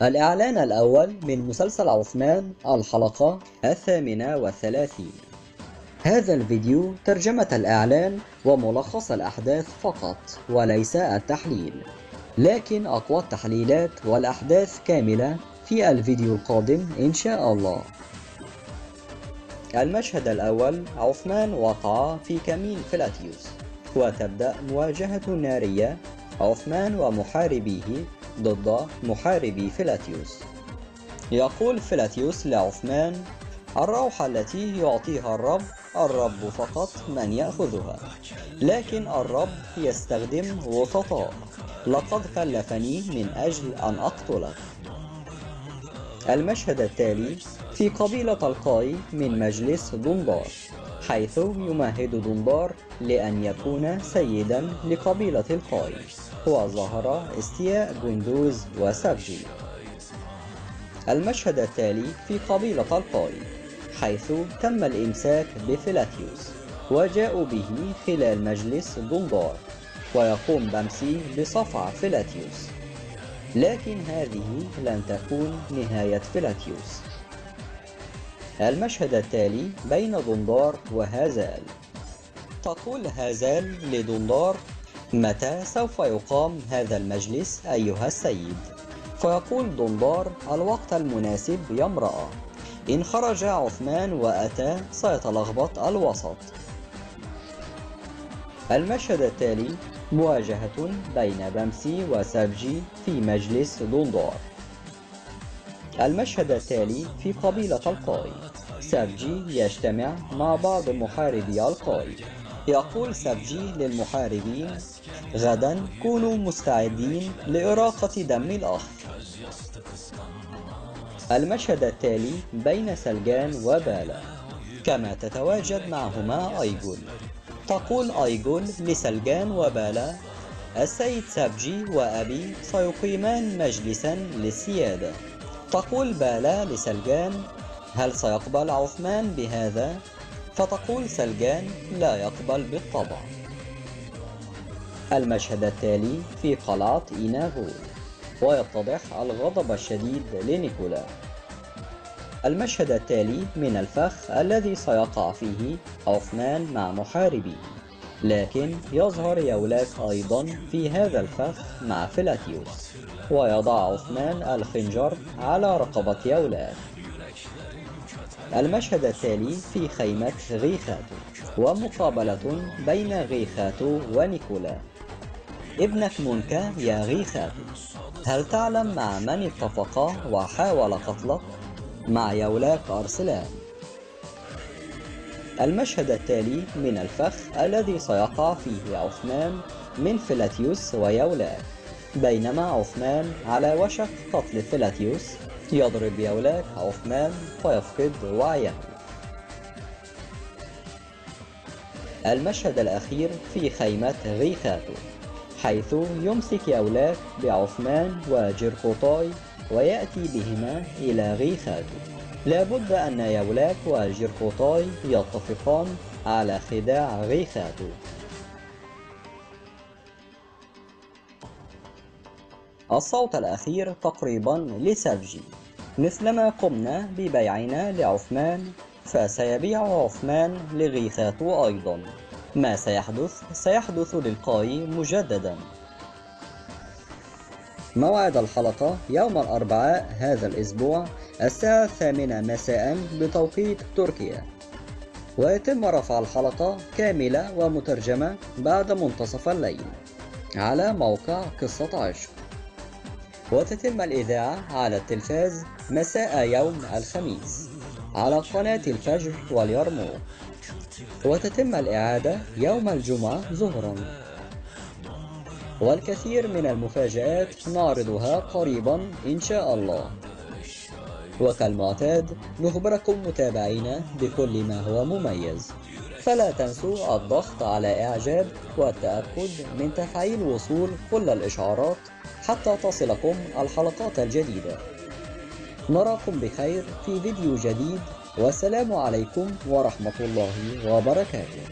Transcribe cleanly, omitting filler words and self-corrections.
الإعلان الأول من مسلسل عثمان الحلقة 38. هذا الفيديو ترجمة الإعلان وملخص الأحداث فقط وليس التحليل، لكن أقوى التحليلات والأحداث كاملة في الفيديو القادم إن شاء الله. المشهد الأول: عثمان وقع في كمين فيلاتيوس، وتبدأ مواجهة نارية عثمان ومحاربيه ضد محاربي فيلاتيوس. يقول فيلاتيوس لعثمان: الروح التي يعطيها الرب فقط من يأخذها، لكن الرب يستخدم وسطاء. لقد كلفني من أجل أن أقتلك. المشهد التالي: في قبيلة القاي من مجلس دندار، حيث يمهد دندار لأن يكون سيدا لقبيلة القاي، وظهر استياء جندوز وسبجي. المشهد التالي: في قبيلة القاي، حيث تم الإمساك بفيلاتيوس وجاءوا به خلال مجلس دندار، ويقوم بمسي بصفع فيلاتيوس، لكن هذه لن تكون نهاية فيلاتيوس. المشهد التالي: بين دندار وهازال. تقول هازال لدندار: متى سوف يقام هذا المجلس أيها السيد؟ فيقول دندار: الوقت المناسب يا امرأة. إن خرج عثمان وأتى سيتلخبط الوسط. المشهد التالي: مواجهة بين بمسي وسبجي في مجلس دندار. المشهد التالي: في قبيلة القاي، سبجي يجتمع مع بعض محاربي القاي. يقول سبجي للمحاربين: غدا كونوا مستعدين لإراقة دم الأخ. المشهد التالي: بين سلجان وبالا، كما تتواجد معهما أيجول. تقول أيجول لسلجان وبالا: السيد سبجي وأبي سيقيمان مجلسا للسيادة. تقول بالا لسلجان: هل سيقبل عثمان بهذا؟ فتقول سلجان: لا يقبل بالطبع. المشهد التالي: في قلعة إينافول، ويتضح الغضب الشديد لنيكولا. المشهد التالي: من الفخ الذي سيقع فيه عثمان مع محاربيه، لكن يظهر يولاك أيضا في هذا الفخ مع فيلاتيوس، ويضع عثمان الخنجر على رقبة يولاك. المشهد التالي: في خيمة غيخاتو، ومقابلة بين غيخاتو ونيكولا. ابنك منك يا غيخاتو، هل تعلم مع من اتفق وحاول قتلك؟ مع يولاك أرسلان. المشهد التالي: من الفخ الذي سيقع فيه عثمان من فيلاتيوس ويولاك. بينما عثمان على وشك قتل فيلاتيوس، يضرب يولاك عثمان فيفقد وعيه. المشهد الأخير: في خيمة غيخاتو، حيث يمسك يولاك بعثمان وجرقوطاي ويأتي بهما إلى غيخاتو. لابد أن يولاك وجرقوطاي يتفقان على خداع غيخاتو. الصوت الأخير تقريبا لسبجي: مثلما قمنا ببيعنا لعثمان فسيبيع عثمان لغيخاتو أيضا. ما سيحدث للقاي مجددا. موعد الحلقة يوم الأربعاء هذا الأسبوع الساعة 8 مساء بتوقيت تركيا، ويتم رفع الحلقة كاملة ومترجمة بعد منتصف الليل على موقع قصة عشق، وتتم الإذاعة على التلفاز مساء يوم الخميس على قناة الفجر واليرموك، وتتم الإعادة يوم الجمعة ظهرا. والكثير من المفاجآت نعرضها قريبا إن شاء الله. وكالمعتاد نخبركم متابعينا بكل ما هو مميز، فلا تنسوا الضغط على إعجاب والتأكد من تفعيل وصول كل الإشعارات حتى تصلكم الحلقات الجديدة. نراكم بخير في فيديو جديد، والسلام عليكم ورحمة الله وبركاته.